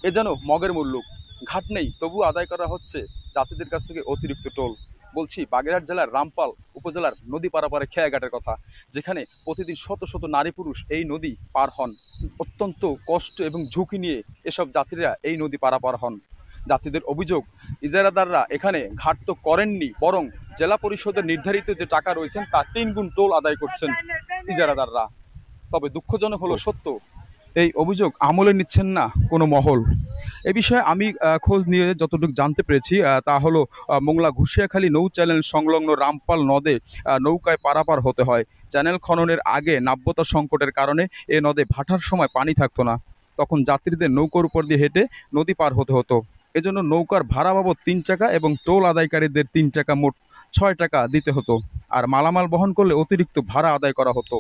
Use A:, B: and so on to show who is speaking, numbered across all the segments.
A: এ যেন মগের মুল্লুক। ঘাট নেই, তবু আদায় করা হচ্ছে যাত্রীদের কাছ থেকে অতিরিক্ত টোল। বলছি বাগেরহাট জেলার রামপাল উপজেলার নদী পারাপারে খেয়াঘাটের কথা, যেখানে প্রতিদিন শত শত নারী পুরুষ এই নদী পার হন। অত্যন্ত কষ্ট এবং ঝুঁকি নিয়ে এসব যাত্রীরা এই নদী পারাপার হন। যাত্রীদের অভিযোগ, ইজারাদাররা এখানে ঘাট তো করেননি, বরং জেলা পরিষদের নির্ধারিত যে টাকা রয়েছেন তার 3 গুণ টোল আদায় করছেন ইজারাদাররা। তবে দুঃখজনক হলো সত্য, এই অভিযোগ আমলে নিচ্ছেন না কোনো মহল। এ বিষয়ে আমি খোঁজ নিয়ে যতটুকু জানতে পেরেছি তা হলো মোংলা ঘুষিয়াখালী নৌ চ্যানেল সংলগ্ন রামপাল নদে নৌকায় পারাপার হতে হয়। চ্যানেল খননের আগে নাব্যতা সংকটের কারণে এ নদে ভাটার সময় পানি থাকতো না। তখন যাত্রীদের নৌকার উপর দিয়ে হেঁটে নদী পার হতে হতো। এজন্য নৌকার ভাড়া বাবদ 3 টাকা এবং টোল আদায়কারীদের 3 টাকা, মোট 6 টাকা দিতে হতো। আর মালামাল বহন করলে অতিরিক্ত ভাড়া আদায় করা হতো।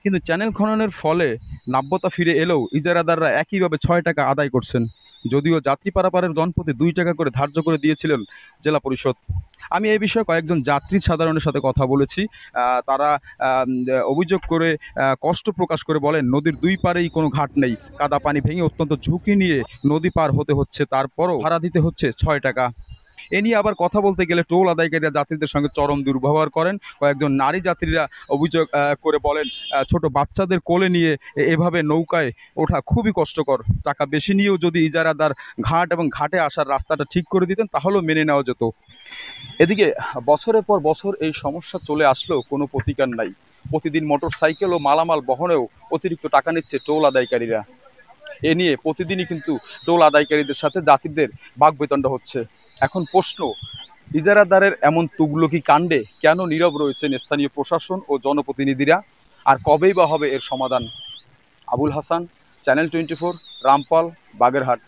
A: কিন্তু চ্যানেল খননের ফলে নাব্যতা ফিরে এলেও ইজারাদাররা একইভাবে 6 টাকা আদায় করছেন, যদিও যাত্রী পারাপারের জনপ্রতি 2 টাকা করে ধার্য করে দিয়েছিলেন জেলা পরিষদ। আমি এই বিষয়ে কয়েকজন যাত্রী সাধারণের সাথে কথা বলেছি। তারা অভিযোগ করে কষ্ট প্রকাশ করে বলেন, নদীর দুই পারেই কোনো ঘাট নেই, কাদা পানি ভেঙে অত্যন্ত ঝুঁকি নিয়ে নদী পার হতে হচ্ছে, তারপরও ভাড়া দিতে হচ্ছে 6 টাকা। এ নিয়ে আবার কথা বলতে গেলে টোল আদায়কারীরা যাত্রীদের সঙ্গে চরম দুর্ব্যবহার করেন। কয়েকজন নারী যাত্রীরা অভিযোগ করে বলেন, ছোট বাচ্চাদের কোলে নিয়ে এভাবে নৌকায় ওঠা খুবই কষ্টকর। টাকা বেশি নিয়েও যদি ইজারাদার ঘাট এবং ঘাটে আসার রাস্তাটা ঠিক করে দিতেন তাহলেও মেনে নেওয়া যেত। এদিকে বছরের পর বছর এই সমস্যা চলে আসলেও কোনো প্রতিকার নাই। প্রতিদিন মোটরসাইকেল ও মালামাল বহনেও অতিরিক্ত টাকা নিচ্ছে টোল আদায়কারীরা। এ নিয়ে প্রতিদিনই কিন্তু টোল আদায়কারীদের সাথে যাত্রীদের বাকবিতণ্ডা হচ্ছে। এখন প্রশ্ন, ইজারাদারের এমন তুগলকি কাণ্ডে কেন নীরব রয়েছেন স্থানীয় প্রশাসন ও জনপ্রতিনিধিরা? আর কবেই বা হবে এর সমাধান? আবুল হাসান, চ্যানেল 24, রামপাল, বাগেরহাট।